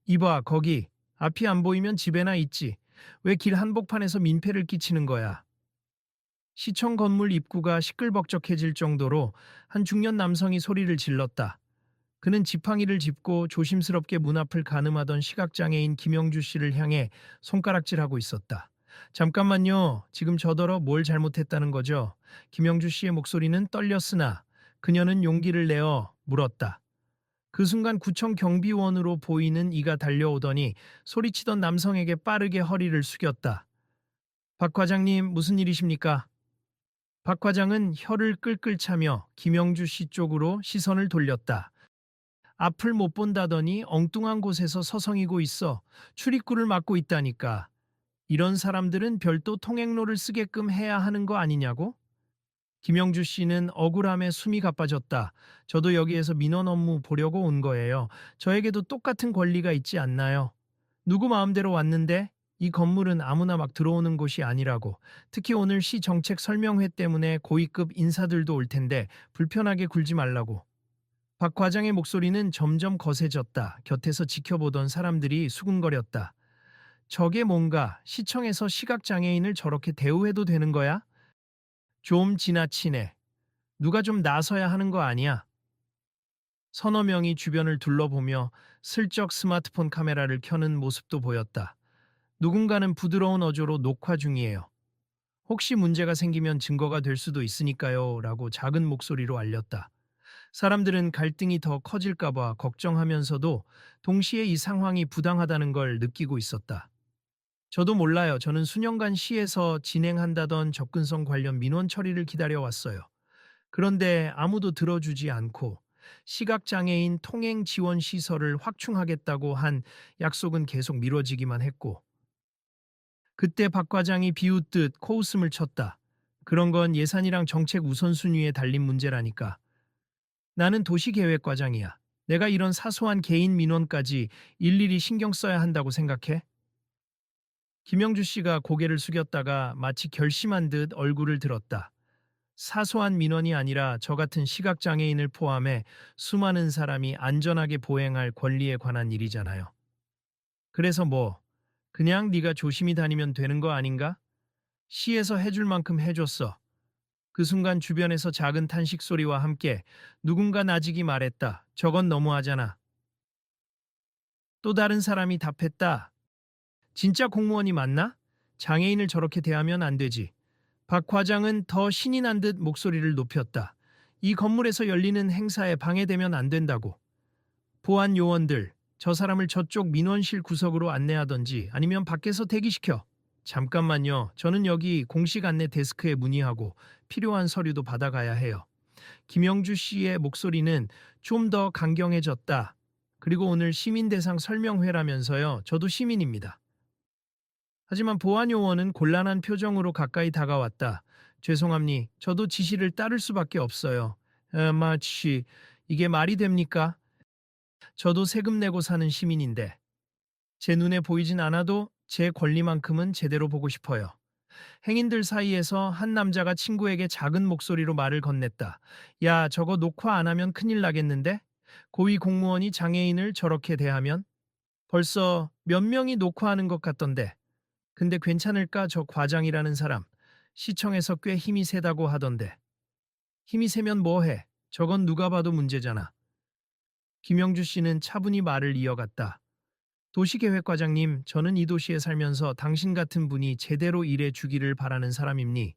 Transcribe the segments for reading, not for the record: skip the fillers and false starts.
이봐, 거기. 앞이 안 보이면 집에나 있지. 왜 길 한복판에서 민폐를 끼치는 거야? 시청 건물 입구가 시끌벅적해질 정도로 한 중년 남성이 소리를 질렀다. 그는 지팡이를 짚고 조심스럽게 문 앞을 가늠하던 시각장애인 김영주 씨를 향해 손가락질하고 있었다. 잠깐만요. 지금 저더러 뭘 잘못했다는 거죠? 김영주 씨의 목소리는 떨렸으나 그녀는 용기를 내어 물었다. 그 순간 구청 경비원으로 보이는 이가 달려오더니 소리치던 남성에게 빠르게 허리를 숙였다. 박 과장님, 무슨 일이십니까? 박 과장은 혀를 끌끌 차며 김영주 씨 쪽으로 시선을 돌렸다. 앞을 못 본다더니 엉뚱한 곳에서 서성이고 있어. 출입구를 막고 있다니까. 이런 사람들은 별도 통행로를 쓰게끔 해야 하는 거 아니냐고? 김영주 씨는 억울함에 숨이 가빠졌다. 저도 여기에서 민원 업무 보려고 온 거예요. 저에게도 똑같은 권리가 있지 않나요? 누구 마음대로 왔는데 이 건물은 아무나 막 들어오는 곳이 아니라고. 특히 오늘 시 정책 설명회 때문에 고위급 인사들도 올 텐데 불편하게 굴지 말라고. 박 과장의 목소리는 점점 거세졌다. 곁에서 지켜보던 사람들이 수군거렸다. 저게 뭔가 시청에서 시각장애인을 저렇게 대우해도 되는 거야? 좀 지나치네. 누가 좀 나서야 하는 거 아니야? 서너 명이 주변을 둘러보며 슬쩍 스마트폰 카메라를 켜는 모습도 보였다. 누군가는 부드러운 어조로 녹화 중이에요. 혹시 문제가 생기면 증거가 될 수도 있으니까요. 라고 작은 목소리로 알렸다. 사람들은 갈등이 더 커질까봐 걱정하면서도 동시에 이 상황이 부당하다는 걸 느끼고 있었다. 저도 몰라요. 저는 수년간 시에서 진행한다던 접근성 관련 민원 처리를 기다려왔어요. 그런데 아무도 들어주지 않고 시각장애인 통행 지원 시설을 확충하겠다고 한 약속은 계속 미뤄지기만 했고, 그때 박 과장이 비웃듯 코웃음을 쳤다. 그런 건 예산이랑 정책 우선순위에 달린 문제라니까. 나는 도시계획과장이야. 내가 이런 사소한 개인 민원까지 일일이 신경 써야 한다고 생각해? 김영주 씨가 고개를 숙였다가 마치 결심한 듯 얼굴을 들었다. 사소한 민원이 아니라 저 같은 시각장애인을 포함해 수많은 사람이 안전하게 보행할 권리에 관한 일이잖아요. 그래서 뭐, 그냥 네가 조심히 다니면 되는 거 아닌가? 시에서 해줄 만큼 해줬어. 그 순간 주변에서 작은 탄식 소리와 함께 누군가 나직이 말했다. 저건 너무하잖아. 또 다른 사람이 답했다. 진짜 공무원이 맞나? 장애인을 저렇게 대하면 안 되지. 박 과장은 더 신이 난 듯 목소리를 높였다. 이 건물에서 열리는 행사에 방해되면 안 된다고. 보안 요원들, 저 사람을 저쪽 민원실 구석으로 안내하던지 아니면 밖에서 대기시켜. 잠깐만요. 저는 여기 공식 안내 데스크에 문의하고 필요한 서류도 받아가야 해요. 김영주 씨의 목소리는 좀 더 강경해졌다. 그리고 오늘 시민 대상 설명회라면서요. 저도 시민입니다. 하지만 보안 요원은 곤란한 표정으로 가까이 다가왔다. 죄송합니. 저도 지시를 따를 수밖에 없어요. 마치 이게 말이 됩니까? 저도 세금 내고 사는 시민인데 제 눈에 보이진 않아도 제 권리만큼은 제대로 보고 싶어요. 행인들 사이에서 한 남자가 친구에게 작은 목소리로 말을 건넸다. 야, 저거 녹화 안 하면 큰일 나겠는데? 고위 공무원이 장애인을 저렇게 대하면? 벌써 몇 명이 녹화하는 것 같던데. 근데 괜찮을까? 저 과장이라는 사람. 시청에서 꽤 힘이 세다고 하던데. 힘이 세면 뭐해? 저건 누가 봐도 문제잖아. 김영주 씨는 차분히 말을 이어갔다. 도시계획과장님, 저는 이 도시에 살면서 당신 같은 분이 제대로 일해 주기를 바라는 사람입니.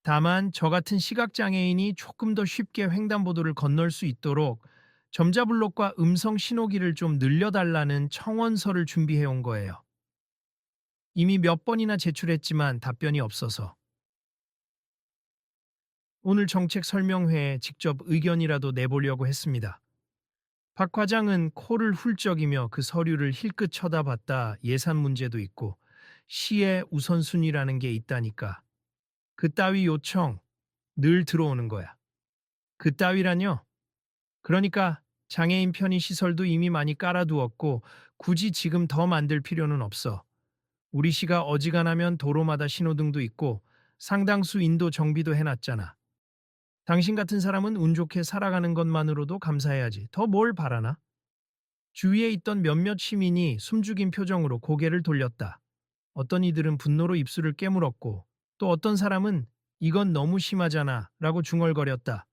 다만 저 같은 시각장애인이 조금 더 쉽게 횡단보도를 건널 수 있도록 점자블록과 음성 신호기를 좀 늘려달라는 청원서를 준비해 온 거예요. 이미 몇 번이나 제출했지만 답변이 없어서. 오늘 정책 설명회에 직접 의견이라도 내보려고 했습니다. 박 과장은 코를 훌쩍이며 그 서류를 힐끗 쳐다봤다. 예산 문제도 있고 시의 우선순위라는 게 있다니까. 그따위 요청 늘 들어오는 거야. 그따위라뇨? 그러니까 장애인 편의 시설도 이미 많이 깔아두었고 굳이 지금 더 만들 필요는 없어. 우리 시가 어지간하면 도로마다 신호등도 있고 상당수 인도 정비도 해놨잖아. 당신 같은 사람은 운 좋게 살아가는 것만으로도 감사해야지. 더 뭘 바라나? 주위에 있던 몇몇 시민이 숨죽인 표정으로 고개를 돌렸다. 어떤 이들은 분노로 입술을 깨물었고 또 어떤 사람은 이건 너무 심하잖아 라고 중얼거렸다.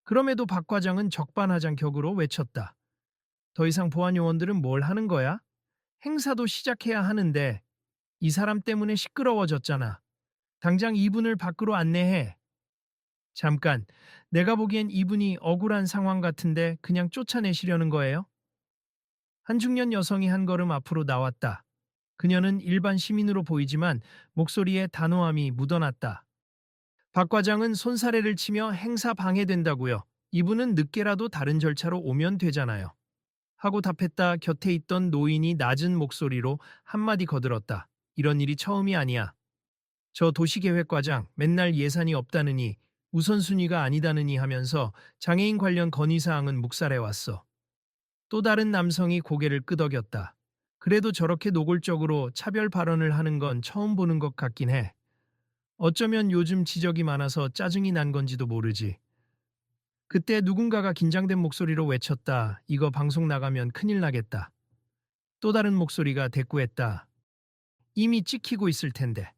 그럼에도 박 과장은 적반하장격으로 외쳤다. 더 이상 보안 요원들은 뭘 하는 거야? 행사도 시작해야 하는데 이 사람 때문에 시끄러워졌잖아. 당장 이분을 밖으로 안내해. 잠깐, 내가 보기엔 이분이 억울한 상황 같은데 그냥 쫓아내시려는 거예요? 한 중년 여성이 한 걸음 앞으로 나왔다. 그녀는 일반 시민으로 보이지만 목소리에 단호함이 묻어났다. 박 과장은 손사래를 치며 행사 방해된다고요. 이분은 늦게라도 다른 절차로 오면 되잖아요. 하고 답했다. 곁에 있던 노인이 낮은 목소리로 한마디 거들었다. 이런 일이 처음이 아니야. 저 도시계획과장 맨날 예산이 없다느니 우선순위가 아니다느니 하면서 장애인 관련 건의사항은 묵살해왔어. 또 다른 남성이 고개를 끄덕였다. 그래도 저렇게 노골적으로 차별 발언을 하는 건 처음 보는 것 같긴 해. 어쩌면 요즘 지적이 많아서 짜증이 난 건지도 모르지. 그때 누군가가 긴장된 목소리로 외쳤다. 이거 방송 나가면 큰일 나겠다. 또 다른 목소리가 대꾸했다. 이미 찍히고 있을 텐데.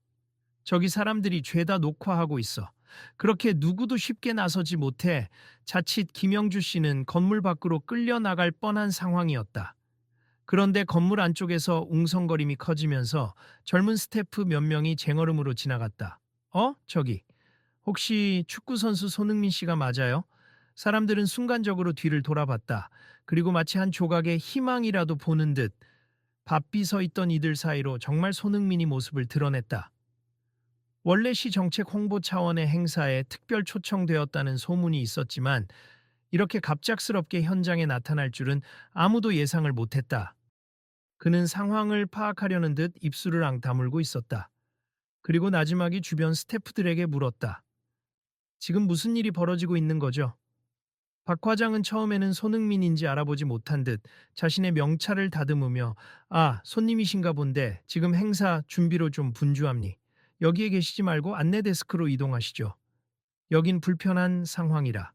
저기 사람들이 죄다 녹화하고 있어. 그렇게 누구도 쉽게 나서지 못해 자칫 김영주 씨는 건물 밖으로 끌려나갈 뻔한 상황이었다. 그런데 건물 안쪽에서 웅성거림이 커지면서 젊은 스태프 몇 명이 쟁얼음으로 지나갔다. 저기, 혹시 축구선수 손흥민 씨가 맞아요? 사람들은 순간적으로 뒤를 돌아봤다. 그리고 마치 한 조각의 희망이라도 보는 듯 바삐 서 있던 이들 사이로 정말 손흥민이 모습을 드러냈다. 원래 시 정책 홍보 차원의 행사에 특별 초청되었다는 소문이 있었지만 이렇게 갑작스럽게 현장에 나타날 줄은 아무도 예상을 못했다. 그는 상황을 파악하려는 듯 입술을 앙다물고 있었다. 그리고 나지막이 주변 스태프들에게 물었다. 지금 무슨 일이 벌어지고 있는 거죠? 박 과장은 처음에는 손흥민인지 알아보지 못한 듯 자신의 명찰을 다듬으며 손님이신가 본데 지금 행사 준비로 좀 분주합니. 여기에 계시지 말고 안내 데스크로 이동하시죠. 여긴 불편한 상황이라.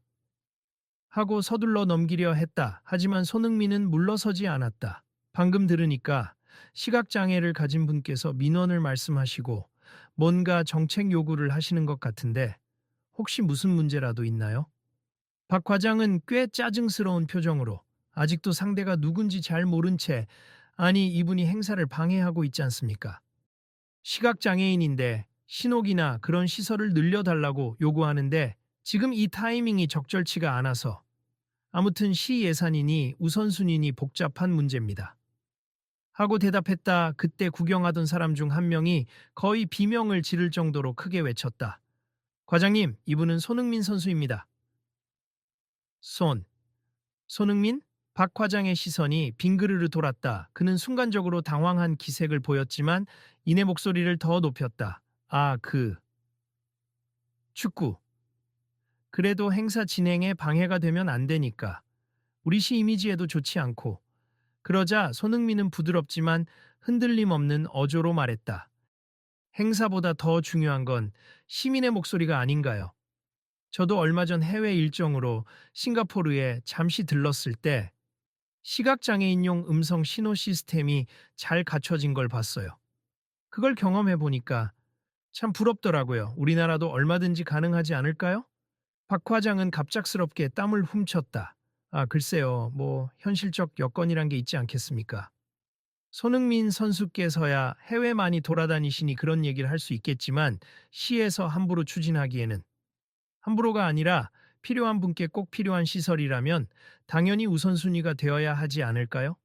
하고 서둘러 넘기려 했다. 하지만 손흥민은 물러서지 않았다. 방금 들으니까 시각장애를 가진 분께서 민원을 말씀하시고 뭔가 정책 요구를 하시는 것 같은데 혹시 무슨 문제라도 있나요? 박 과장은 꽤 짜증스러운 표정으로 아직도 상대가 누군지 잘 모른 채 아니 이분이 행사를 방해하고 있지 않습니까? 시각장애인인데 신호기나 그런 시설을 늘려달라고 요구하는데 지금 이 타이밍이 적절치가 않아서 아무튼 시 예산이니 우선순위니 복잡한 문제입니다. 하고 대답했다. 그때 구경하던 사람 중 한 명이 거의 비명을 지를 정도로 크게 외쳤다. 과장님, 이분은 손흥민 선수입니다. 손흥민? 박 과장의 시선이 빙그르르 돌았다. 그는 순간적으로 당황한 기색을 보였지만 이내 목소리를 더 높였다. 축구. 그래도 행사 진행에 방해가 되면 안 되니까. 우리 시 이미지에도 좋지 않고. 그러자 손흥민은 부드럽지만 흔들림 없는 어조로 말했다. 행사보다 더 중요한 건 시민의 목소리가 아닌가요? 저도 얼마 전 해외 일정으로 싱가포르에 잠시 들렀을 때 시각장애인용 음성 신호 시스템이 잘 갖춰진 걸 봤어요. 그걸 경험해 보니까 참 부럽더라고요. 우리나라도 얼마든지 가능하지 않을까요? 박 과장은 갑작스럽게 땀을 훔쳤다. 글쎄요. 현실적 여건이란 게 있지 않겠습니까? 손흥민 선수께서야 해외 많이 돌아다니시니 그런 얘기를 할 수 있겠지만 시에서 함부로 추진하기에는 함부로가 아니라 필요한 분께 꼭 필요한 시설이라면 당연히 우선순위가 되어야 하지 않을까요?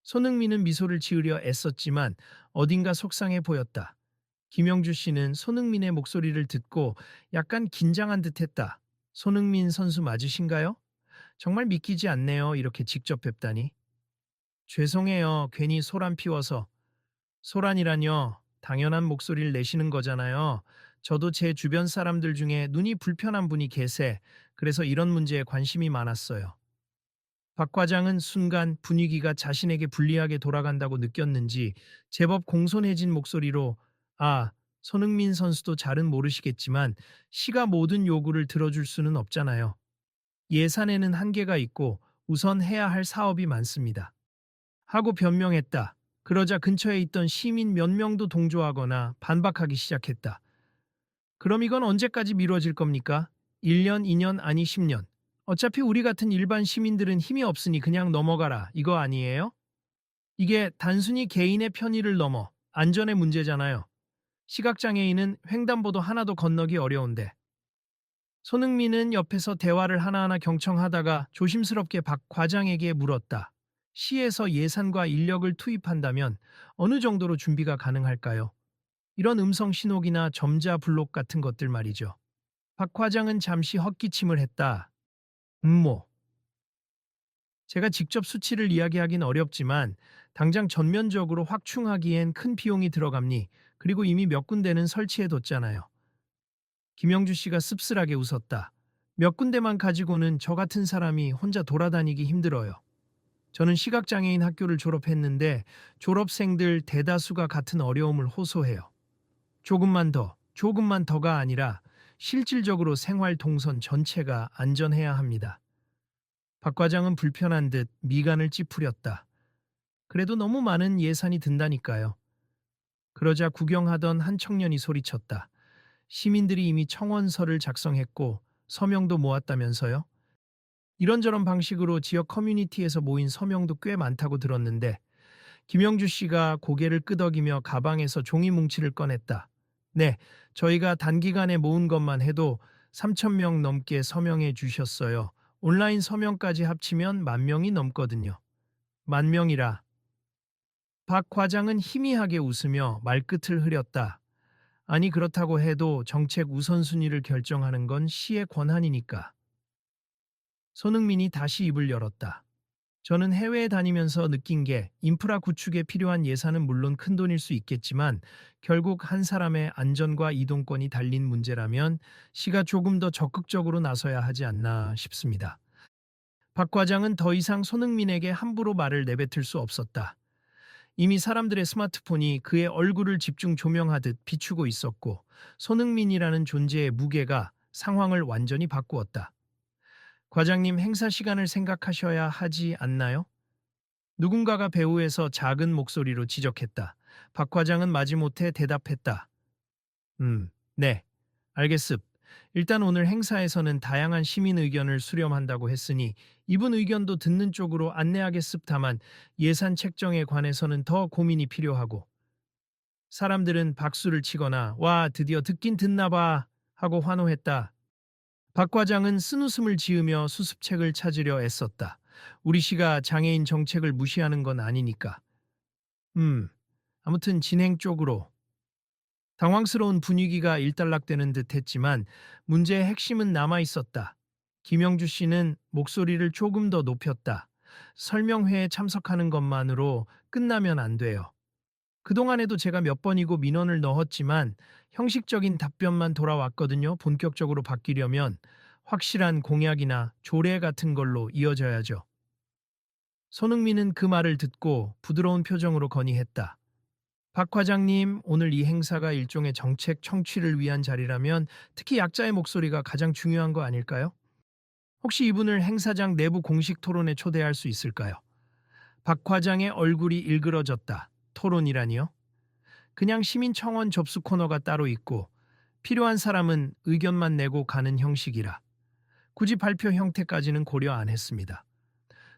손흥민은 미소를 지으려 애썼지만 어딘가 속상해 보였다. 김영주 씨는 손흥민의 목소리를 듣고 약간 긴장한 듯 했다. 손흥민 선수 맞으신가요? 정말 믿기지 않네요. 이렇게 직접 뵙다니. 죄송해요. 괜히 소란 피워서. 소란이라뇨. 당연한 목소리를 내시는 거잖아요. 저도 제 주변 사람들 중에 눈이 불편한 분이 계세. 그래서 이런 문제에 관심이 많았어요. 박 과장은 순간 분위기가 자신에게 불리하게 돌아간다고 느꼈는지 제법 공손해진 목소리로 손흥민 선수도 잘은 모르시겠지만 시가 모든 요구를 들어줄 수는 없잖아요. 예산에는 한계가 있고 우선 해야 할 사업이 많습니다. 하고 변명했다. 그러자 근처에 있던 시민 몇 명도 동조하거나 반박하기 시작했다. 그럼 이건 언제까지 미뤄질 겁니까? 1년, 2년, 아니 10년. 어차피 우리 같은 일반 시민들은 힘이 없으니 그냥 넘어가라. 이거 아니에요? 이게 단순히 개인의 편의를 넘어 안전의 문제잖아요. 시각장애인은 횡단보도 하나도 건너기 어려운데. 손흥민은 옆에서 대화를 하나하나 경청하다가 조심스럽게 박 과장에게 물었다. 시에서 예산과 인력을 투입한다면 어느 정도로 준비가 가능할까요? 이런 음성 신호기나 점자 블록 같은 것들 말이죠. 박 과장은 잠시 헛기침을 했다. 뭐, 제가 직접 수치를 이야기하긴 어렵지만 당장 전면적으로 확충하기엔 큰 비용이 들어갑니. 그리고 이미 몇 군데는 설치해뒀잖아요. 김영주 씨가 씁쓸하게 웃었다. 몇 군데만 가지고는 저 같은 사람이 혼자 돌아다니기 힘들어요. 저는 시각장애인 학교를 졸업했는데 졸업생들 대다수가 같은 어려움을 호소해요. 조금만 더가 아니라 실질적으로 생활 동선 전체가 안전해야 합니다. 박 과장은 불편한 듯 미간을 찌푸렸다. 그래도 너무 많은 예산이 든다니까요. 그러자 구경하던 한 청년이 소리쳤다. 시민들이 이미 청원서를 작성했고 서명도 모았다면서요? 이런저런 방식으로 지역 커뮤니티에서 모인 서명도 꽤 많다고 들었는데 김영주 씨가 고개를 끄덕이며 가방에서 종이 뭉치를 꺼냈다. 네, 저희가 단기간에 모은 것만 해도 3천 명 넘게 서명해 주셨어요. 온라인 서명까지 합치면 10,000명이 넘거든요. 10,000명이라. 박 과장은 희미하게 웃으며 말끝을 흐렸다. 아니 그렇다고 해도 정책 우선순위를 결정하는 건 시의 권한이니까. 손흥민이 다시 입을 열었다. 저는 해외에 다니면서 느낀 게 인프라 구축에 필요한 예산은 물론 큰돈일 수 있겠지만 결국 한 사람의 안전과 이동권이 달린 문제라면 시가 조금 더 적극적으로 나서야 하지 않나 싶습니다. 박 과장은 더 이상 손흥민에게 함부로 말을 내뱉을 수 없었다. 이미 사람들의 스마트폰이 그의 얼굴을 집중 조명하듯 비추고 있었고 손흥민이라는 존재의 무게가 상황을 완전히 바꾸었다. 과장님 행사 시간을 생각하셔야 하지 않나요? 누군가가 배우에서 작은 목소리로 지적했다. 박 과장은 마지못해 대답했다. 네, 알겠습. 일단 오늘 행사에서는 다양한 시민 의견을 수렴한다고 했으니 이분 의견도 듣는 쪽으로 안내하겠습. 다만 예산 책정에 관해서는 더 고민이 필요하고 사람들은 박수를 치거나 와 드디어 듣긴 듣나 봐 하고 환호했다. 박 과장은 쓴웃음을 지으며 수습책을 찾으려 애썼다. 우리 시가 장애인 정책을 무시하는 건 아니니까. 아무튼 진행 쪽으로. 당황스러운 분위기가 일단락되는 듯 했지만 문제의 핵심은 남아 있었다. 김영주 씨는 목소리를 조금 더 높였다. 설명회에 참석하는 것만으로 끝나면 안 돼요. 그동안에도 제가 몇 번이고 민원을 넣었지만 형식적인 답변만 돌아왔거든요. 본격적으로 바뀌려면 확실한 공약이나 조례 같은 걸로 이어져야죠. 손흥민은 그 말을 듣고 부드러운 표정으로 건의했다. 박 과장님, 오늘 이 행사가 일종의 정책 청취를 위한 자리라면 특히 약자의 목소리가 가장 중요한 거 아닐까요? 혹시 이분을 행사장 내부 공식 토론에 초대할 수 있을까요? 박 과장의 얼굴이 일그러졌다. 토론이라니요? 그냥 시민청원 접수 코너가 따로 있고 필요한 사람은 의견만 내고 가는 형식이라 굳이 발표 형태까지는 고려 안 했습니다.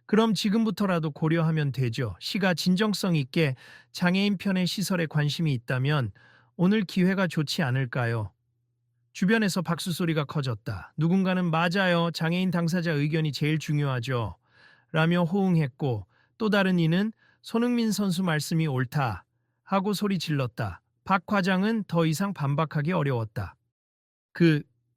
그럼 지금부터라도 고려하면 되죠. 시가 진정성 있게 장애인 편의 시설에 관심이 있다면 오늘 기회가 좋지 않을까요? 주변에서 박수 소리가 커졌다. 누군가는 맞아요. 장애인 당사자 의견이 제일 중요하죠. 라며 호응했고 또 다른 이는 손흥민 선수 말씀이 옳다 하고 소리 질렀다. 박 과장은 더 이상 반박하기 어려웠다.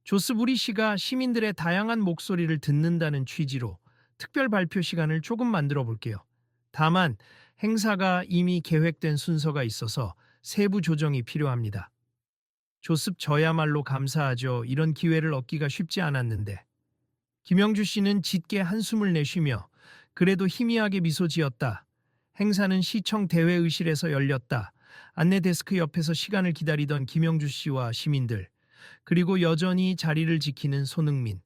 조스부리 씨가 시민들의 다양한 목소리를 듣는다는 취지로 특별 발표 시간을 조금 만들어 볼게요. 다만 행사가 이미 계획된 순서가 있어서 세부 조정이 필요합니다. 조습 저야말로 감사하죠. 이런 기회를 얻기가 쉽지 않았는데. 김영주 씨는 짙게 한숨을 내쉬며 그래도 희미하게 미소 지었다. 행사는 시청 대회의실에서 열렸다. 안내 데스크 옆에서 시간을 기다리던 김영주 씨와 시민들, 그리고 여전히 자리를 지키는 손흥민.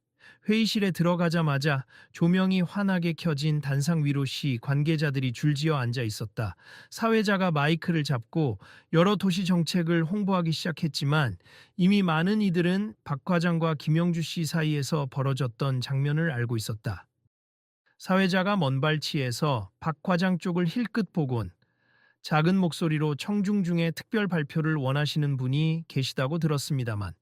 회의실에 들어가자마자 조명이 환하게 켜진 단상 위로 관계자들이 줄지어 앉아 있었다. 사회자가 마이크를 잡고 여러 도시 정책을 홍보하기 시작했지만 이미 많은 이들은 박 과장과 김영주 씨 사이에서 벌어졌던 장면을 알고 있었다. 사회자가 먼발치에서 박 과장 쪽을 힐끗 보곤 작은 목소리로 청중 중에 특별 발표를 원하시는 분이 계시다고 들었습니다만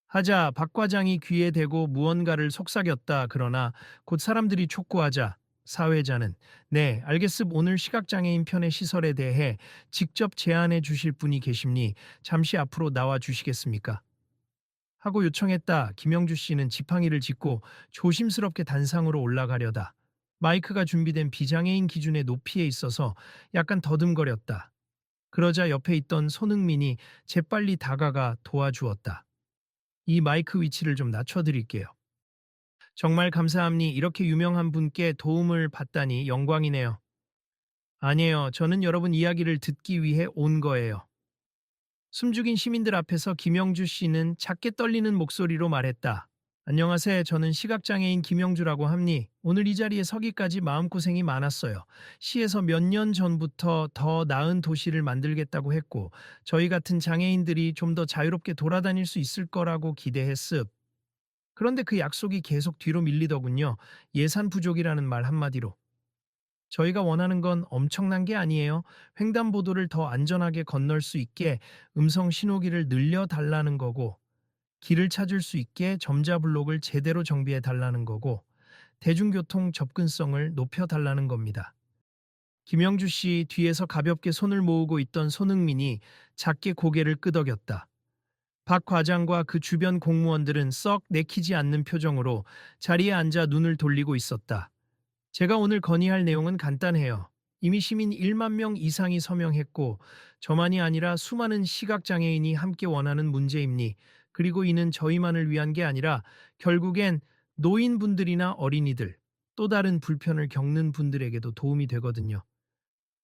하자 박 과장이 귀에 대고 무언가를 속삭였다. 그러나 곧 사람들이 촉구하자 사회자는 네, 알겠습. 오늘 시각장애인 편의 시설에 대해 직접 제안해 주실 분이 계십니 잠시 앞으로 나와 주시겠습니까? 하고 요청했다. 김영주 씨는 지팡이를 짚고 조심스럽게 단상으로 올라가려다 마이크가 준비된 비장애인 기준의 높이에 있어서 약간 더듬거렸다. 그러자 옆에 있던 손흥민이 재빨리 다가가 도와주었다. 이 마이크 위치를 좀 낮춰드릴게요. 정말 감사합니. 이렇게 유명한 분께 도움을 받다니 영광이네요. 아니에요. 저는 여러분 이야기를 듣기 위해 온 거예요. 숨죽인 시민들 앞에서 김영주 씨는 작게 떨리는 목소리로 말했다. 안녕하세요. 저는 시각장애인 김영주라고 합니. 오늘 이 자리에 서기까지 마음고생이 많았어요. 시에서 몇 년 전부터 더 나은 도시를 만들겠다고 했고 저희 같은 장애인들이 좀 더 자유롭게 돌아다닐 수 있을 거라고 기대했습. 그런데 그 약속이 계속 뒤로 밀리더군요. 예산 부족이라는 말 한마디로. 저희가 원하는 건 엄청난 게 아니에요. 횡단보도를 더 안전하게 건널 수 있게 음성 신호기를 늘려달라는 거고, 길을 찾을 수 있게 점자블록을 제대로 정비해 달라는 거고, 대중교통 접근성을 높여달라는 겁니다. 김영주 씨 뒤에서 가볍게 손을 모으고 있던 손흥민이 작게 고개를 끄덕였다. 박 과장과 그 주변 공무원들은 썩 내키지 않는 표정으로 자리에 앉아 눈을 돌리고 있었다. 제가 오늘 건의할 내용은 간단해요. 이미 시민 1만 명 이상이 서명했고 저만이 아니라 수많은 시각장애인이 함께 원하는 문제입니. 그리고 이는 저희만을 위한 게 아니라 결국엔 노인분들이나 어린이들, 또 다른 불편을 겪는 분들에게도 도움이 되거든요.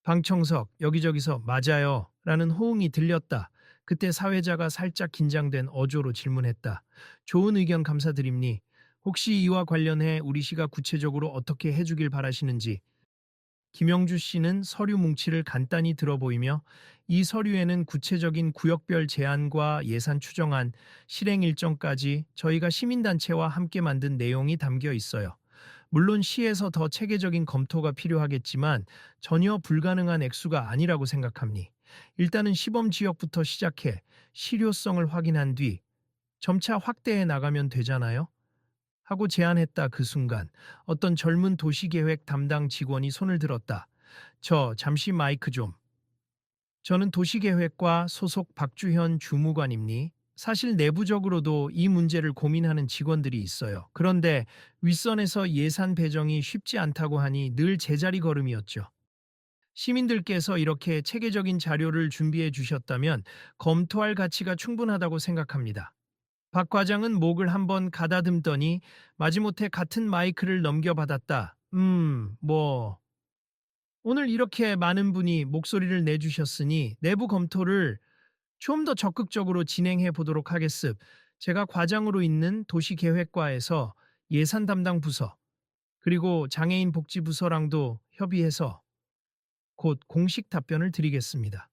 방청석 여기저기서 맞아요 라는 호응이 들렸다. 그때 사회자가 살짝 긴장된 어조로 질문했다. 좋은 의견 감사드립니. 혹시 이와 관련해 우리 시가 구체적으로 어떻게 해주길 바라시는지. 김영주 씨는 서류 뭉치를 간단히 들어보이며 이 서류에는 구체적인 구역별 제안과 예산 추정안, 실행 일정까지 저희가 시민단체와 함께 만든 내용이 담겨 있어요. 물론 시에서 더 체계적인 검토가 필요하겠지만 전혀 불가능한 액수가 아니라고 생각합니. 일단은 시범 지역부터 시작해 실효성을 확인한 뒤 점차 확대해 나가면 되잖아요. 하고 제안했다. 그 순간 어떤 젊은 도시계획 담당 직원이 손을 들었다. 저 잠시 마이크 좀. 저는 도시계획과 소속 박주현 주무관입니. 사실 내부적으로도 이 문제를 고민하는 직원들이 있어요. 그런데 윗선에서 예산 배정이 쉽지 않다고 하니 늘 제자리 걸음이었죠. 시민들께서 이렇게 체계적인 자료를 준비해 주셨다면 검토할 가치가 충분하다고 생각합니다. 박 과장은 목을 한번 가다듬더니 마지못해 같은 마이크를 넘겨받았다. 뭐. 오늘 이렇게 많은 분이 목소리를 내주셨으니 내부 검토를 좀 더 적극적으로 진행해 보도록 하겠습. 제가 과장으로 있는 도시계획과에서 예산 담당 부서, 그리고 장애인 복지부서랑도 협의해서 곧 공식 답변을 드리겠습니다.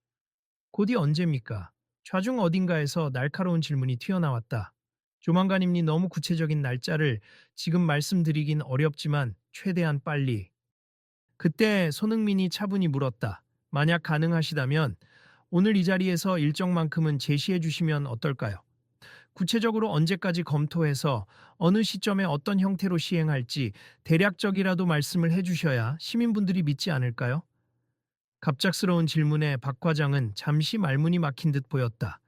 곧이 언제입니까? 좌중 어딘가에서 날카로운 질문이 튀어나왔다. 조만간입니. 너무 구체적인 날짜를 지금 말씀드리긴 어렵지만 최대한 빨리. 그때 손흥민이 차분히 물었다. 만약 가능하시다면 오늘 이 자리에서 일정만큼은 제시해 주시면 어떨까요? 구체적으로 언제까지 검토해서 어느 시점에 어떤 형태로 시행할지 대략적이라도 말씀을 해 주셔야 시민분들이 믿지 않을까요? 갑작스러운 질문에 박 과장은 잠시 말문이 막힌 듯 보였다.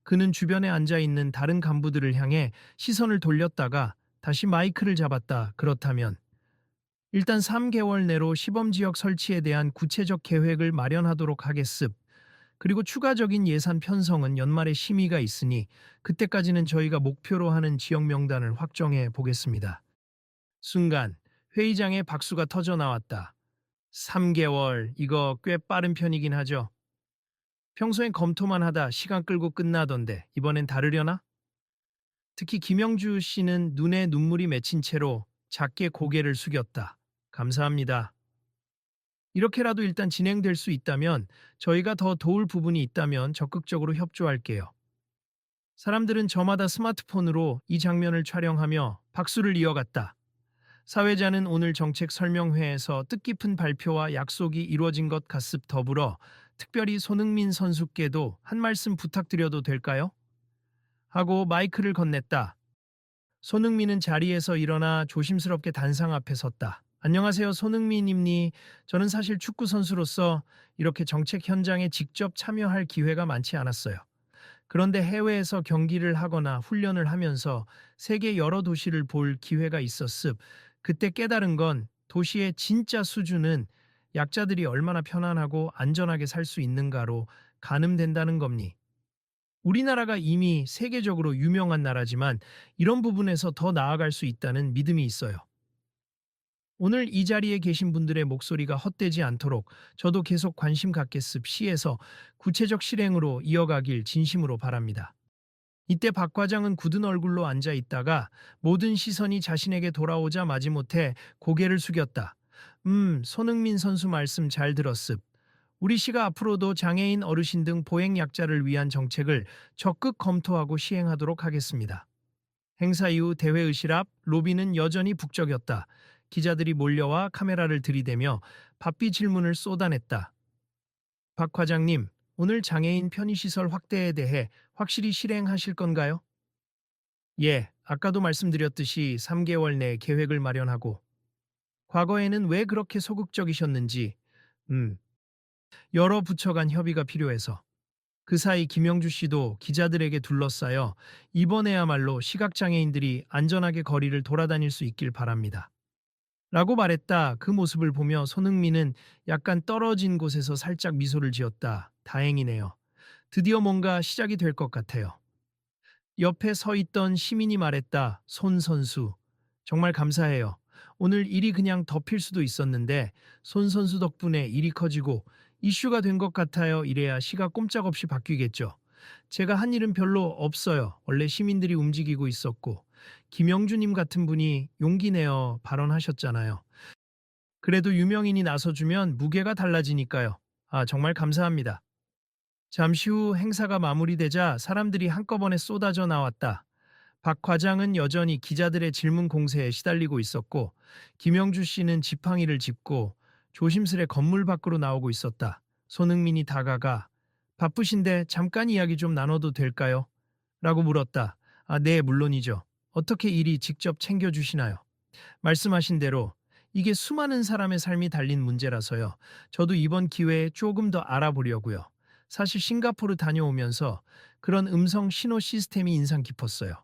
그는 주변에 앉아 있는 다른 간부들을 향해 시선을 돌렸다가 다시 마이크를 잡았다. 그렇다면 일단 3개월 내로 시범지역 설치에 대한 구체적 계획을 마련하도록 하겠습. 그리고 추가적인 예산 편성은 연말에 심의가 있으니 그때까지는 저희가 목표로 하는 지역 명단을 확정해 보겠습니다. 순간 회의장에 박수가 터져 나왔다. 3개월, 이거 꽤 빠른 편이긴 하죠. 평소엔 검토만 하다 시간 끌고 끝나던데 이번엔 다르려나? 특히 김영주 씨는 눈에 눈물이 맺힌 채로 작게 고개를 숙였다. 감사합니다. 이렇게라도 일단 진행될 수 있다면 저희가 더 도울 부분이 있다면 적극적으로 협조할게요. 사람들은 저마다 스마트폰으로 이 장면을 촬영하며 박수를 이어갔다. 사회자는 오늘 정책 설명회에서 뜻깊은 발표와 약속이 이루어진 것 같습 더불어 특별히 손흥민 선수께도 한 말씀 부탁드려도 될까요? 하고 마이크를 건넸다. 손흥민은 자리에서 일어나 조심스럽게 단상 앞에 섰다. 안녕하세요, 손흥민입니. 저는 사실 축구 선수로서 이렇게 정책 현장에 직접 참여할 기회가 많지 않았어요. 그런데 해외에서 경기를 하거나 훈련을 하면서 세계 여러 도시를 볼 기회가 있었습. 그때 깨달은 건 도시의 진짜 수준은 약자들이 얼마나 편안하고 안전하게 살 수 있는가로 가늠된다는 겁니. 우리나라가 이미 세계적으로 유명한 나라지만 이런 부분에서 더 나아갈 수 있다는 믿음이 있어요. 오늘 이 자리에 계신 분들의 목소리가 헛되지 않도록 저도 계속 관심 갖겠습 시에서 구체적 실행으로 이어가길 진심으로 바랍니다. 이때 박 과장은 굳은 얼굴로 앉아 있다가 모든 시선이 자신에게 돌아오자 마지못해 고개를 숙였다. 손흥민 선수 말씀 잘 들었습. 우리 시가 앞으로도 장애인 어르신 등 보행약자를 위한 정책을 적극 검토하고 시행하도록 하겠습니다. 행사 이후 대회의실 앞 로비는 여전히 북적였다. 기자들이 몰려와 카메라를 들이대며 바삐 질문을 쏟아냈다. 박 과장님, 오늘 장애인 편의시설 확대에 대해 확실히 실행하실 건가요? 예, 아까도 말씀드렸듯이 3개월 내 계획을 마련하고 과거에는 왜 그렇게 소극적이셨는지 여러 부처 간 협의가 필요해서 그 사이 김영주 씨도 기자들에게 둘러싸여 이번에야말로 시각장애인들이 안전하게 거리를 돌아다닐 수 있길 바랍니다. 라고 말했다. 그 모습을 보며 손흥민은 약간 떨어진 곳에서 살짝 미소를 지었다. 다행이네요. 드디어 뭔가 시작이 될 것 같아요. 옆에 서 있던 시민이 말했다. 손 선수. 정말 감사해요. 오늘 일이 그냥 덮일 수도 있었는데 손 선수 덕분에 일이 커지고 이슈가 된 것 같아요. 이래야 시가 꼼짝없이 바뀌겠죠. 제가 한 일은 별로 없어요. 원래 시민들이 움직이고 있었고 김영주님 같은 분이 용기 내어 발언하셨잖아요. 그래도 유명인이 나서주면 무게가 달라지니까요. 아, 정말 감사합니다. 잠시 후 행사가 마무리되자 사람들이 한꺼번에 쏟아져 나왔다. 박 과장은 여전히 기자들의 질문 공세에 시달리고 있었고 김영주 씨는 지팡이를 짚고 조심스레 건물 밖으로 나오고 있었다. 손흥민이 다가가 바쁘신데 잠깐 이야기 좀 나눠도 될까요? 라고 물었다. 아, 네, 물론이죠. 어떻게 일이 직접 챙겨주시나요? 말씀하신 대로 이게 수많은 사람의 삶이 달린 문제라서요. 저도 이번 기회에 조금 더 알아보려고요. 사실 싱가포르 다녀오면서 그런 음성 신호 시스템이 인상 깊었어요.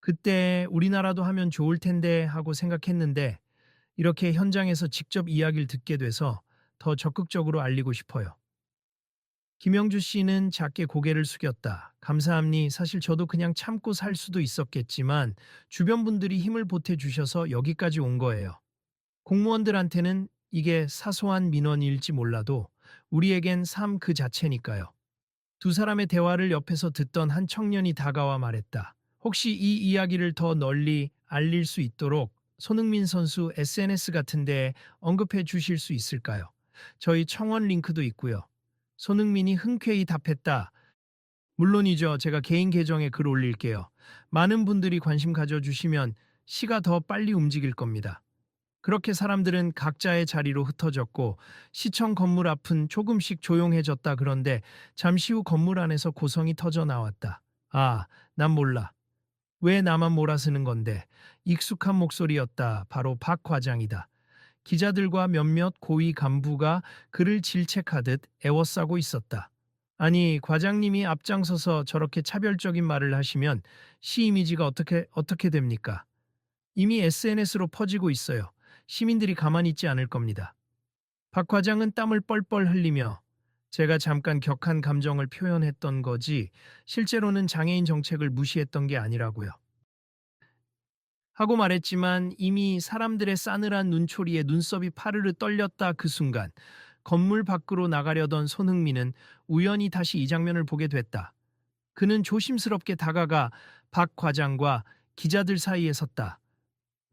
그때 우리나라도 하면 좋을 텐데 하고 생각했는데 이렇게 현장에서 직접 이야기를 듣게 돼서 더 적극적으로 알리고 싶어요. 김영주 씨는 작게 고개를 숙였다. 감사합니. 사실 저도 그냥 참고 살 수도 있었겠지만 주변 분들이 힘을 보태주셔서 여기까지 온 거예요. 공무원들한테는 이게 사소한 민원일지 몰라도 우리에겐 삶 그 자체니까요. 두 사람의 대화를 옆에서 듣던 한 청년이 다가와 말했다. 혹시 이 이야기를 더 널리 알릴 수 있도록 손흥민 선수 SNS 같은 데 언급해 주실 수 있을까요? 저희 청원 링크도 있고요. 손흥민이 흔쾌히 답했다. 물론이죠. 제가 개인 계정에 글 올릴게요. 많은 분들이 관심 가져주시면 시가 더 빨리 움직일 겁니다. 그렇게 사람들은 각자의 자리로 흩어졌고 시청 건물 앞은 조금씩 조용해졌다. 그런데 잠시 후 건물 안에서 고성이 터져 나왔다. 아, 난 몰라. 왜 나만 몰아쓰는 건데? 익숙한 목소리였다. 바로 박 과장이다. 기자들과 몇몇 고위 간부가 그를 질책하듯 애워싸고 있었다. 아니, 과장님이 앞장서서 저렇게 차별적인 말을 하시면 시 이미지가 어떻게 됩니까? 이미 SNS로 퍼지고 있어요. 시민들이 가만히 있지 않을 겁니다. 박 과장은 땀을 뻘뻘 흘리며 제가 잠깐 격한 감정을 표현했던 거지 실제로는 장애인 정책을 무시했던 게 아니라고요. 하고 말했지만 이미 사람들의 싸늘한 눈초리에 눈썹이 파르르 떨렸다. 그 순간 건물 밖으로 나가려던 손흥민은 우연히 다시 이 장면을 보게 됐다. 그는 조심스럽게 다가가 박 과장과 기자들 사이에 섰다.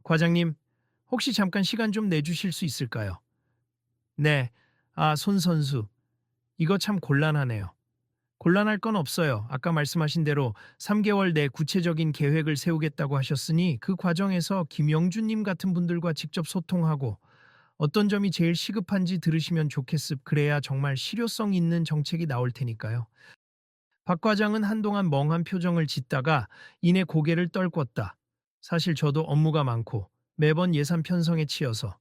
과장님, 혹시 잠깐 시간 좀 내주실 수 있을까요? 네. 아, 손 선수. 이거 참 곤란하네요. 곤란할 건 없어요. 아까 말씀하신 대로 3개월 내 구체적인 계획을 세우겠다고 하셨으니 그 과정에서 김영준님 같은 분들과 직접 소통하고 어떤 점이 제일 시급한지 들으시면 좋겠습. 그래야 정말 실효성 있는 정책이 나올 테니까요. 박 과장은 한동안 멍한 표정을 짓다가 이내 고개를 떨궜다. 사실 저도 업무가 많고 매번 예산 편성에 치여서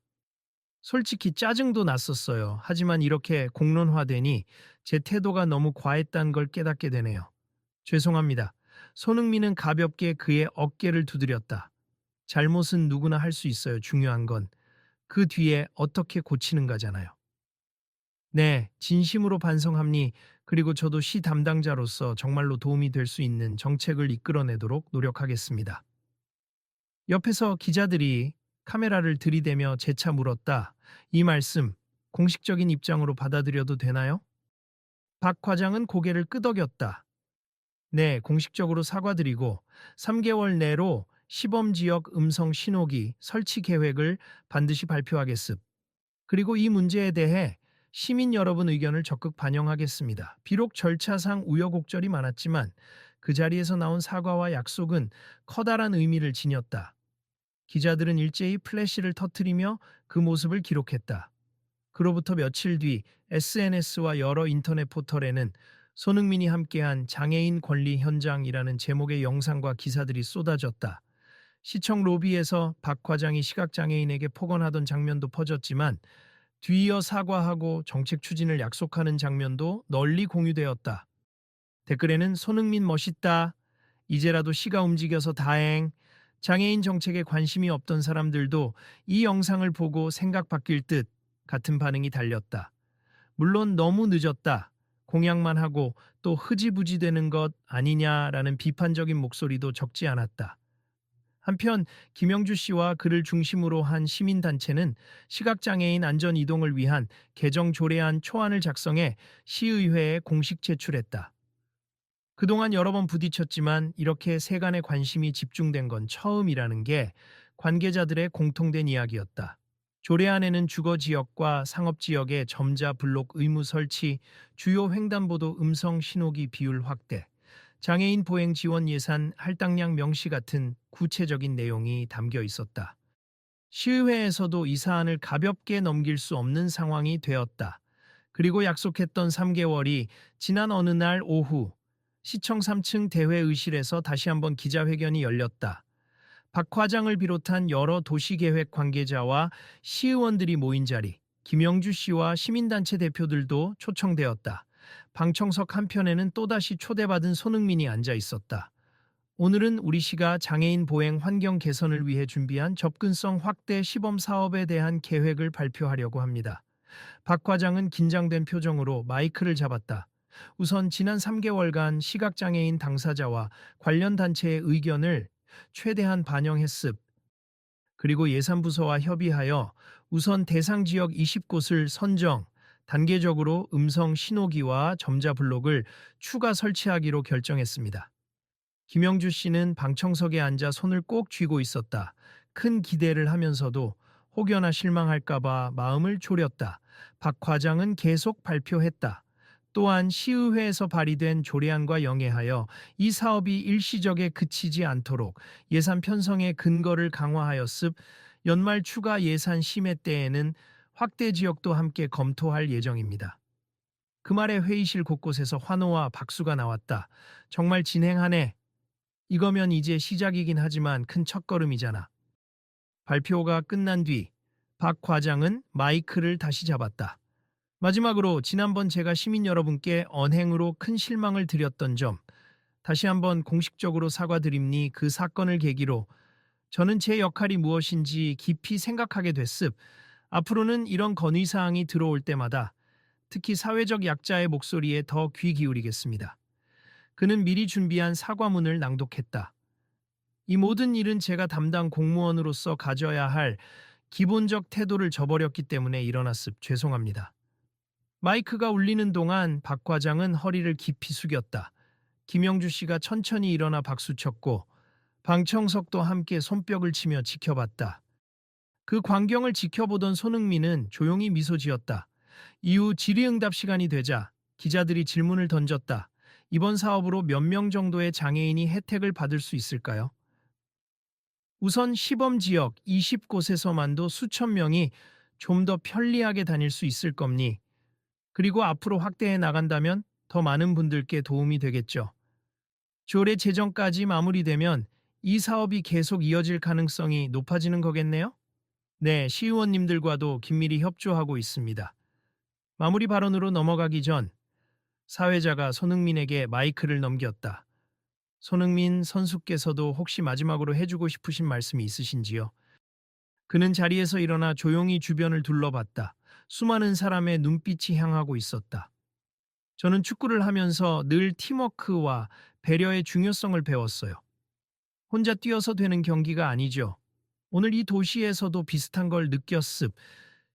솔직히 짜증도 났었어요. 하지만 이렇게 공론화되니 제 태도가 너무 과했다는 걸 깨닫게 되네요. 죄송합니다. 손흥민은 가볍게 그의 어깨를 두드렸다. 잘못은 누구나 할 수 있어요. 중요한 건 그 뒤에 어떻게 고치는가잖아요. 네, 진심으로 반성합니. 그리고 저도 시 담당자로서 정말로 도움이 될 수 있는 정책을 이끌어내도록 노력하겠습니다. 옆에서 기자들이 카메라를 들이대며 재차 물었다. 이 말씀 공식적인 입장으로 받아들여도 되나요? 박 과장은 고개를 끄덕였다. 네, 공식적으로 사과드리고 3개월 내로 시범 지역 음성 신호기 설치 계획을 반드시 발표하겠습. 그리고 이 문제에 대해 시민 여러분 의견을 적극 반영하겠습니다. 비록 절차상 우여곡절이 많았지만 그 자리에서 나온 사과와 약속은 커다란 의미를 지녔다. 기자들은 일제히 플래시를 터뜨리며 그 모습을 기록했다. 그로부터 며칠 뒤 SNS와 여러 인터넷 포털에는 손흥민이 함께한 장애인 권리 현장이라는 제목의 영상과 기사들이 쏟아졌다. 시청 로비에서 박 과장이 시각장애인에게 폭언하던 장면도 퍼졌지만 뒤이어 사과하고 정책 추진을 약속하는 장면도 널리 공유되었다. 댓글에는 손흥민 멋있다. 이제라도 시가 움직여서 다행. 장애인 정책에 관심이 없던 사람들도 이 영상을 보고 생각 바뀔 듯 같은 반응이 달렸다. 물론 너무 늦었다. 공약만 하고 또 흐지부지 되는 것 아니냐라는 비판적인 목소리도 적지 않았다. 한편 김영주 씨와 그를 중심으로 한 시민단체는 시각장애인 안전 이동을 위한 개정 조례안 초안을 작성해 시의회에 공식 제출했다. 그동안 여러 번 부딪혔지만 이렇게 세간의 관심이 집중된 건 처음이라는 게 관계자들의 공통된 이야기였다. 조례안에는 주거 지역과 상업 지역의 점자 블록 의무 설치, 주요 횡단보도 음성 신호기 비율 확대, 장애인 보행 지원 예산 할당량 명시 같은 구체적인 내용이 담겨 있었다. 시의회에서도 이 사안을 가볍게 넘길 수 없는 상황이 되었다. 그리고 약속했던 3개월이 지난 어느 날 오후 시청 3층 대회의실에서 다시 한번 기자회견이 열렸다. 박 과장을 비롯한 여러 도시계획 관계자와 시의원들이 모인 자리, 김영주 씨와 시민단체 대표들도 초청되었다. 방청석 한편에는 또다시 초대받은 손흥민이 앉아 있었다. 오늘은 우리 시가 장애인 보행 환경 개선을 위해 준비한 접근성 확대 시범 사업에 대한 계획을 발표하려고 합니다. 박 과장은 긴장된 표정으로 마이크를 잡았다. 우선 지난 3개월간 시각장애인 당사자와 관련 단체의 의견을 최대한 반영했습. 그리고 예산부서와 협의하여 우선 대상 지역 20곳을 선정, 단계적으로 음성 신호기와 점자 블록을 추가 설치하기로 결정했습니다. 김영주 씨는 방청석에 앉아 손을 꼭 쥐고 있었다. 큰 기대를 하면서도 혹여나 실망할까봐 마음을 졸였다. 박 과장은 계속 발표했다. 또한 시의회에서 발의된 조례안과 영해하여 이 사업이 일시적에 그치지 않도록 예산 편성의 근거를 강화하였습. 연말 추가 예산 심의 때에는 확대 지역도 함께 검토할 예정입니다. 그 말에 회의실 곳곳에서 환호와 박수가 나왔다. 정말 진행하네. 이거면 이제 시작이긴 하지만 큰 첫걸음이잖아. 발표가 끝난 뒤 박 과장은 마이크를 다시 잡았다. 마지막으로 지난번 제가 시민 여러분께 언행으로 큰 실망을 드렸던 점 다시 한번 공식적으로 사과드립니. 그 사건을 계기로 저는 제 역할이 무엇인지 깊이 생각하게 됐습. 앞으로는 이런 건의사항이 들어올 때마다 특히 사회적 약자의 목소리에 더 귀 기울이겠습니다. 그는 미리 준비한 사과문을 낭독했다. 이 모든 일은 제가 담당 공무원으로서 가져야 할 기본적 태도를 저버렸기 때문에 일어났습. 죄송합니다. 마이크가 울리는 동안 박 과장은 허리를 깊이 숙였다. 김영주 씨가 천천히 일어나 박수쳤고 방청석도 함께 손뼉을 치며 지켜봤다. 그 광경을 지켜보던 손흥민은 조용히 미소 지었다. 이후 질의응답 시간이 되자 기자들이 질문을 던졌다. 이번 사업으로 몇 명 정도의 장애인이 혜택을 받을 수 있을까요? 우선 시범 지역 20곳에서만도 수천 명이 좀 더 편리하게 다닐 수 있을 겁니. 그리고 앞으로 확대해 나간다면 더 많은 분들께 도움이 되겠죠. 올해 재정까지 마무리되면 이 사업이 계속 이어질 가능성이 높아지는 거겠네요? 네, 시의원님들과도 긴밀히 협조하고 있습니다. 마무리 발언으로 넘어가기 전 사회자가 손흥민에게 마이크를 넘겼다. 손흥민 선수께서도 혹시 마지막으로 해주고 싶으신 말씀이 있으신지요? 그는 자리에서 일어나 조용히 주변을 둘러봤다. 수많은 사람의 눈빛이 향하고 있었다. 저는 축구를 하면서 늘 팀워크와 배려의 중요성을 배웠어요. 혼자 뛰어서 되는 경기가 아니죠. 오늘 이 도시에서도 비슷한 걸 느꼈습.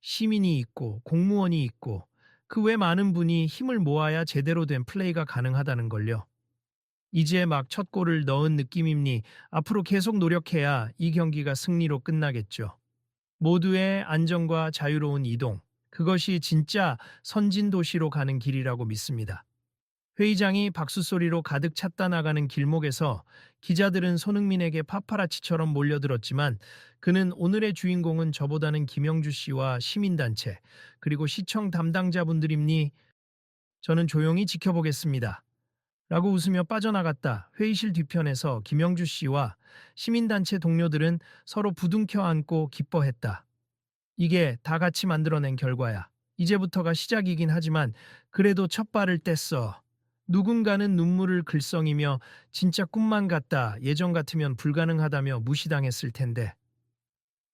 시민이 있고 공무원이 있고 그 외 많은 분이 힘을 모아야 제대로 된 플레이가 가능하다는 걸요. 이제 막 첫 골을 넣은 느낌이니 앞으로 계속 노력해야 이 경기가 승리로 끝나겠죠. 모두의 안전과 자유로운 이동, 그것이 진짜 선진 도시로 가는 길이라고 믿습니다. 회의장이 박수 소리로 가득 찼다 나가는 길목에서 기자들은 손흥민에게 파파라치처럼 몰려들었지만 그는 오늘의 주인공은 저보다는 김영주 씨와 시민단체 그리고 시청 담당자분들입니. 저는 조용히 지켜보겠습니다. 라고 웃으며 빠져나갔다. 회의실 뒤편에서 김영주 씨와 시민단체 동료들은 서로 부둥켜 안고 기뻐했다. 이게 다 같이 만들어낸 결과야. 이제부터가 시작이긴 하지만 그래도 첫 발을 뗐어. 누군가는 눈물을 글썽이며 진짜 꿈만 같다. 예전 같으면 불가능하다며 무시당했을 텐데.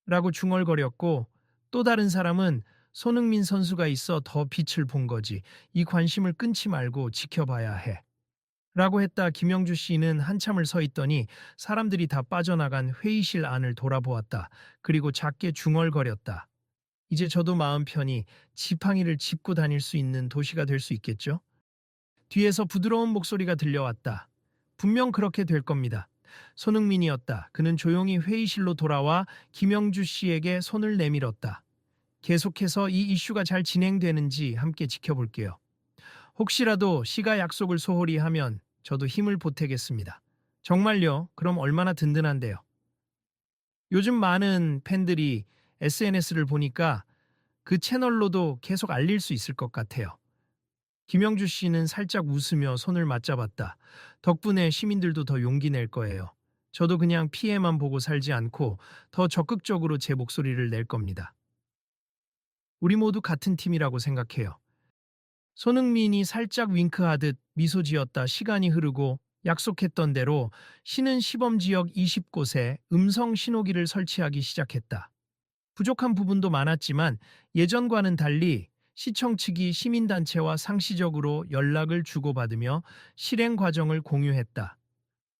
라고 중얼거렸고 또 다른 사람은 손흥민 선수가 있어 더 빛을 본 거지. 이 관심을 끊지 말고 지켜봐야 해. 라고 했다. 김영주 씨는 한참을 서 있더니 사람들이 다 빠져나간 회의실 안을 돌아보았다. 그리고 작게 중얼거렸다. 이제 저도 마음 편히 지팡이를 짚고 다닐 수 있는 도시가 될 수 있겠죠? 뒤에서 부드러운 목소리가 들려왔다. 분명 그렇게 될 겁니다. 손흥민이었다. 그는 조용히 회의실로 돌아와 김영주 씨에게 손을 내밀었다. 계속해서 이 이슈가 잘 진행되는지 함께 지켜볼게요. 혹시라도 시가 약속을 소홀히 하면 저도 힘을 보태겠습니다. 정말요? 그럼 얼마나 든든한데요. 요즘 많은 팬들이 SNS를 보니까 그 채널로도 계속 알릴 수 있을 것 같아요. 김영주 씨는 살짝 웃으며 손을 맞잡았다. 덕분에 시민들도 더 용기 낼 거예요. 저도 그냥 피해만 보고 살지 않고 더 적극적으로 제 목소리를 낼 겁니다. 우리 모두 같은 팀이라고 생각해요. 손흥민이 살짝 윙크하듯 미소 지었다. 시간이 흐르고 약속했던 대로 시는 시범지역 20곳에 음성 신호기를 설치하기 시작했다. 부족한 부분도 많았지만 예전과는 달리 시청 측이 시민단체와 상시적으로 연락을 주고받으며 실행 과정을 공유했다.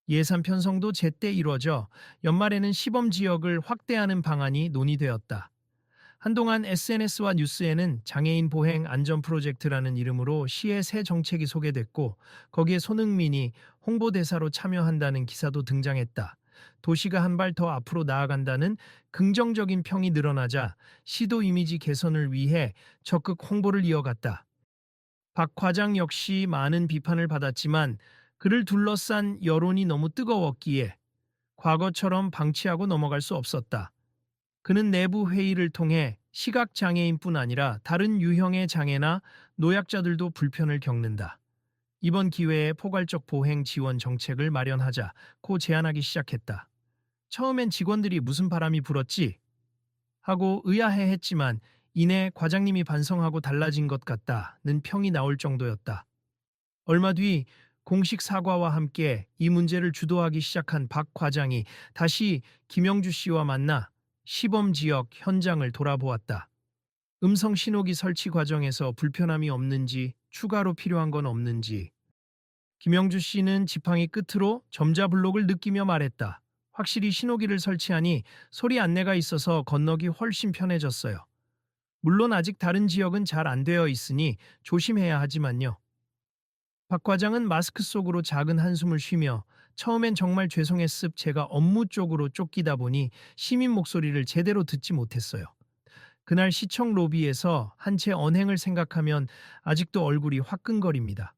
예산 편성도 제때 이루어져 연말에는 시범 지역을 확대하는 방안이 논의되었다. 한동안 SNS와 뉴스에는 장애인 보행 안전 프로젝트라는 이름으로 시의 새 정책이 소개됐고 거기에 손흥민이 홍보대사로 참여한다는 기사도 등장했다. 도시가 한 발 더 앞으로 나아간다는 긍정적인 평이 늘어나자 시도 이미지 개선을 위해 적극 홍보를 이어갔다. 박 과장 역시 많은 비판을 받았지만 그를 둘러싼 여론이 너무 뜨거웠기에 과거처럼 방치하고 넘어갈 수 없었다. 그는 내부 회의를 통해 시각장애인뿐 아니라 다른 유형의 장애나 노약자들도 불편을 겪는다. 이번 기회에 포괄적 보행 지원 정책을 마련하자고 제안하기 시작했다. 처음엔 직원들이 무슨 바람이 불었지? 하고 의아해했지만 이내 과장님이 반성하고 달라진 것 같다는 평이 나올 정도였다. 얼마 뒤 공식 사과와 함께 이 문제를 주도하기 시작한 박 과장이 다시 김영주 씨와 만나 시범 지역 현장을 돌아보았다. 음성 신호기 설치 과정에서 불편함이 없는지, 추가로 필요한 건 없는지. 김영주 씨는 지팡이 끝으로 점자 블록을 느끼며 말했다. 확실히 신호기를 설치하니 소리 안내가 있어서 건너기 훨씬 편해졌어요. 물론 아직 다른 지역은 잘 안 되어 있으니 조심해야 하지만요. 박 과장은 마스크 속으로 작은 한숨을 쉬며 처음엔 정말 죄송했습 제가 업무 쪽으로 쫓기다 보니 시민 목소리를 제대로 듣지 못했어요. 그날 시청 로비에서 한 채 언행을 생각하면 아직도 얼굴이 화끈거립니다.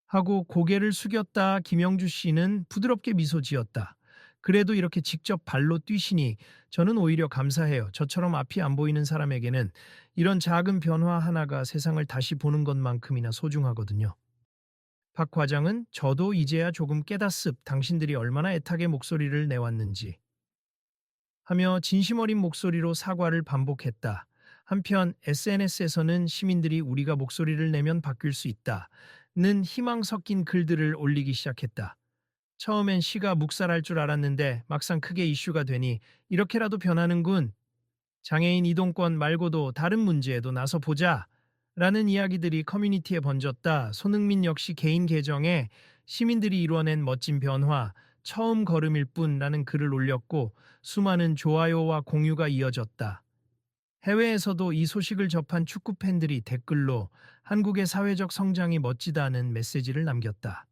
하고 고개를 숙였다 김영주 씨는 부드럽게 미소 지었다. 그래도 이렇게 직접 발로 뛰시니 저는 오히려 감사해요. 저처럼 앞이 안 보이는 사람에게는 이런 작은 변화 하나가 세상을 다시 보는 것만큼이나 소중하거든요. 박 과장은 저도 이제야 조금 깨닫습 당신들이 얼마나 애타게 목소리를 내왔는지 하며 진심 어린 목소리로 사과를 반복했다. 한편 SNS에서는 시민들이 우리가 목소리를 내면 바뀔 수 있다는 희망 섞인 글들을 올리기 시작했다. 처음엔 시가 묵살할 줄 알았는데 막상 크게 이슈가 되니 이렇게라도 변하는군. 장애인 이동권 말고도 다른 문제에도 나서 보자. 라는 이야기들이 커뮤니티에 번졌다. 손흥민 역시 개인 계정에 시민들이 이뤄낸 멋진 변화, 처음 걸음일 뿐라는 글을 올렸고 수많은 좋아요와 공유가 이어졌다. 해외에서도 이 소식을 접한 축구 팬들이 댓글로 한국의 사회적 성장이 멋지다는 메시지를 남겼다.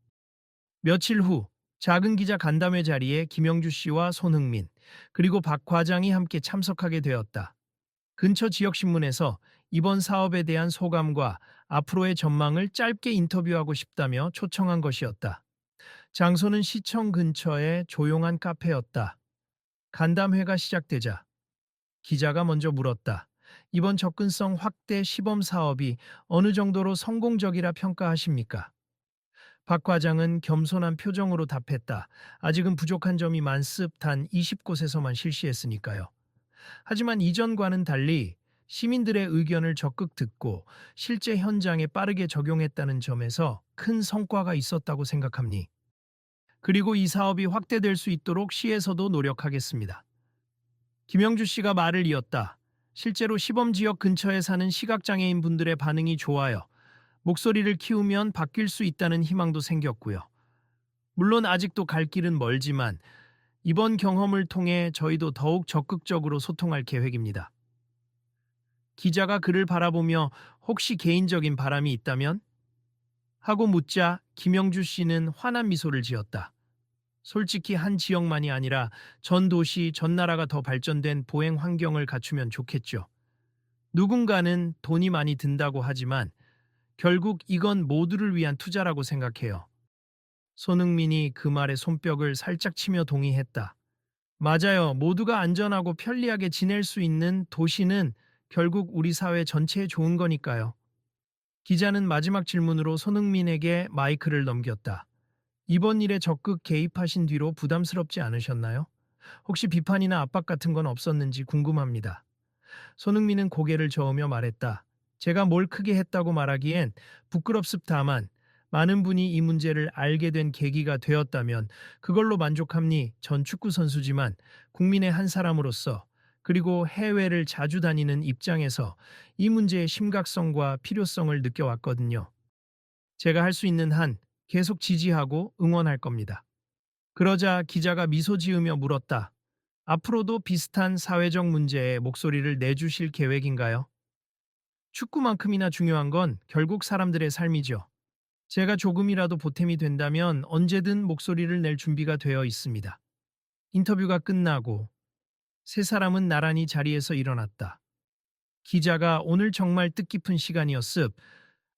며칠 후 작은 기자 간담회 자리에 김영주 씨와 손흥민 그리고 박 과장이 함께 참석하게 되었다. 근처 지역신문에서 이번 사업에 대한 소감과 앞으로의 전망을 짧게 인터뷰하고 싶다며 초청한 것이었다. 장소는 시청 근처의 조용한 카페였다. 간담회가 시작되자 기자가 먼저 물었다. 이번 접근성 확대 시범 사업이 어느 정도로 성공적이라 평가하십니까? 박 과장은 겸손한 표정으로 답했다. 아직은 부족한 점이 많습 단 20곳에서만 실시했으니까요. 하지만 이전과는 달리 시민들의 의견을 적극 듣고 실제 현장에 빠르게 적용했다는 점에서 큰 성과가 있었다고 생각합니. 그리고 이 사업이 확대될 수 있도록 시에서도 노력하겠습니다. 김영주 씨가 말을 이었다. 실제로 시범 지역 근처에 사는 시각장애인 분들의 반응이 좋아요. 목소리를 키우면 바뀔 수 있다는 희망도 생겼고요. 물론 아직도 갈 길은 멀지만 이번 경험을 통해 저희도 더욱 적극적으로 소통할 계획입니다. 기자가 그를 바라보며 혹시 개인적인 바람이 있다면? 하고 묻자 김영주 씨는 환한 미소를 지었다. 솔직히 한 지역만이 아니라 전 도시, 전 나라가 더 발전된 보행 환경을 갖추면 좋겠죠. 누군가는 돈이 많이 든다고 하지만 결국 이건 모두를 위한 투자라고 생각해요. 손흥민이 그 말에 손뼉을 살짝 치며 동의했다. 맞아요. 모두가 안전하고 편리하게 지낼 수 있는 도시는 결국 우리 사회 전체에 좋은 거니까요. 기자는 마지막 질문으로 손흥민에게 마이크를 넘겼다. 이번 일에 적극 개입하신 뒤로 부담스럽지 않으셨나요? 혹시 비판이나 압박 같은 건 없었는지 궁금합니다. 손흥민은 고개를 저으며 말했다. 제가 뭘 크게 했다고 말하기엔 부끄럽습다만 많은 분이 이 문제를 알게 된 계기가 되었다면 그걸로 만족합니. 전 축구 선수지만 국민의 한 사람으로서 그리고 해외를 자주 다니는 입장에서 이 문제의 심각성과 필요성을 느껴왔거든요. 제가 할 수 있는 한 계속 지지하고 응원할 겁니다. 그러자 기자가 미소 지으며 물었다. 앞으로도 비슷한 사회적 문제에 목소리를 내주실 계획인가요? 축구만큼이나 중요한 건 결국 사람들의 삶이죠. 제가 조금이라도 보탬이 된다면 언제든 목소리를 낼 준비가 되어 있습니다. 인터뷰가 끝나고 세 사람은 나란히 자리에서 일어났다. 기자가 오늘 정말 뜻깊은 시간이었습.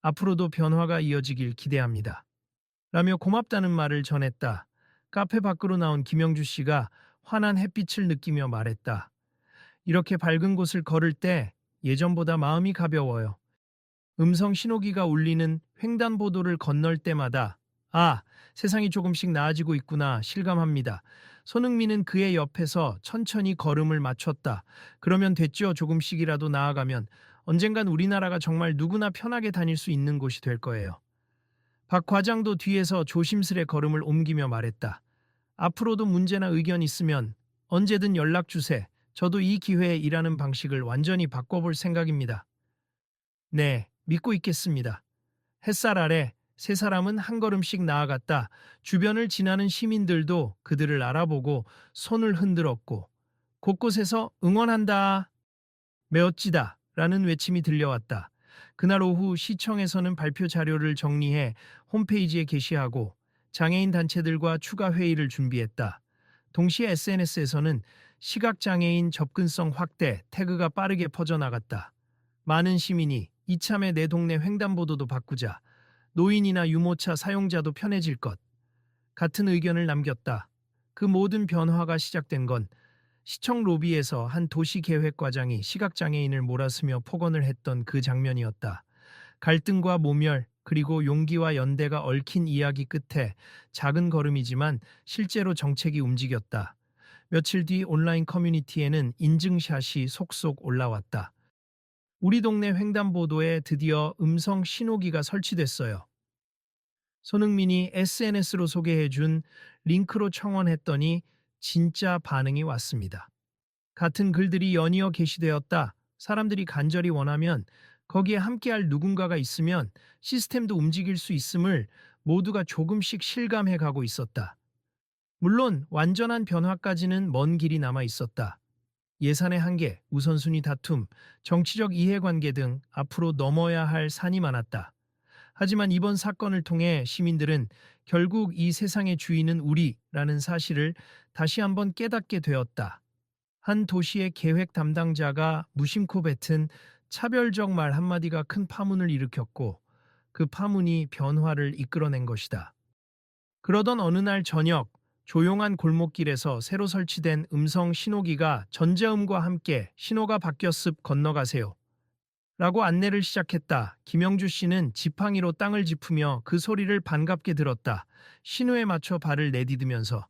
앞으로도 변화가 이어지길 기대합니다. 라며 고맙다는 말을 전했다. 카페 밖으로 나온 김영주 씨가 환한 햇빛을 느끼며 말했다. 이렇게 밝은 곳을 걸을 때 예전보다 마음이 가벼워요. 음성 신호기가 울리는 횡단보도를 건널 때마다 아, 세상이 조금씩 나아지고 있구나 실감합니다. 손흥민은 그의 옆에서 천천히 걸음을 맞췄다. 그러면 됐죠. 조금씩이라도 나아가면 언젠간 우리나라가 정말 누구나 편하게 다닐 수 있는 곳이 될 거예요. 박 과장도 뒤에서 조심스레 걸음을 옮기며 말했다. 앞으로도 문제나 의견 있으면 언제든 연락 주세. 저도 이 기회에 일하는 방식을 완전히 바꿔볼 생각입니다. 네, 믿고 있겠습니다. 햇살 아래 세 사람은 한 걸음씩 나아갔다. 주변을 지나는 시민들도 그들을 알아보고 손을 흔들었고 곳곳에서 응원한다, 매어찌다 라는 외침이 들려왔다. 그날 오후 시청에서는 발표 자료를 정리해 홈페이지에 게시하고 장애인 단체들과 추가 회의를 준비했다. 동시에 SNS에서는 시각장애인 접근성 확대 태그가 빠르게 퍼져나갔다. 많은 시민이 이참에 내 동네 횡단보도도 바꾸자. 노인이나 유모차 사용자도 편해질 것. 같은 의견을 남겼다. 그 모든 변화가 시작된 건 시청 로비에서 한 도시계획과장이 시각장애인을 몰아쓰며 폭언을 했던 그 장면이었다. 갈등과 모멸, 그리고 용기와 연대가 얽힌 이야기 끝에 작은 걸음이지만 실제로 정책이 움직였다. 며칠 뒤 온라인 커뮤니티에는 인증샷이 속속 올라왔다. 우리 동네 횡단보도에 드디어 음성 신호기가 설치됐어요. 손흥민이 SNS로 소개해준 링크로 청원했더니 진짜 반응이 왔습니다. 같은 글들이 연이어 게시되었다. 사람들이 간절히 원하면, 거기에 함께할 누군가가 있으면 시스템도 움직일 수 있음을 모두가 조금씩 실감해 가고 있었다. 물론 완전한 변화까지는 먼 길이 남아 있었다. 예산의 한계, 우선순위 다툼, 정치적 이해관계 등 앞으로 넘어야 할 산이 많았다. 하지만 이번 사건을 통해 시민들은 결국 이 세상의 주인은 우리라는 사실을 다시 한번 깨닫게 되었다. 한 도시의 계획 담당자가 무심코 뱉은 차별적 말 한마디가 큰 파문을 일으켰고, 그 파문이 변화를 이끌어낸 것이다. 그러던 어느 날 저녁, 조용한 골목길에서 새로 설치된 음성 신호기가 전자음과 함께 "신호가 바뀌었습, 건너가세요" 라고 안내를 시작했다. 김영주 씨는 지팡이로 땅을 짚으며 그 소리를 반갑게 들었다. 신호에 맞춰 발을 내디디면서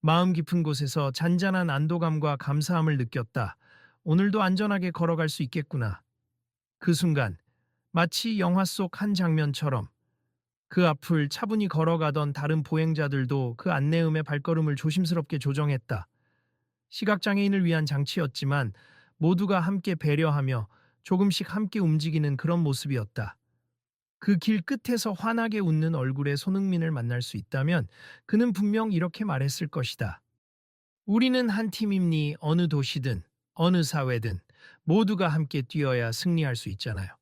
마음 깊은 곳에서 잔잔한 안도감과 감사함을 느꼈다. 오늘도 안전하게 걸어갈 수 있겠구나. 그 순간, 마치 영화 속 한 장면처럼 그 앞을 차분히 걸어가던 다른 보행자들도 그 안내음의 발걸음을 조심스럽게 조정했다. 시각장애인을 위한 장치였지만 모두가 함께 배려하며 조금씩 함께 움직이는 그런 모습이었다. 그 길 끝에서 환하게 웃는 얼굴의 손흥민을 만날 수 있다면 그는 분명 이렇게 말했을 것이다. 우리는 한 팀이니 어느 도시든 어느 사회든 모두가 함께 뛰어야 승리할 수 있잖아요.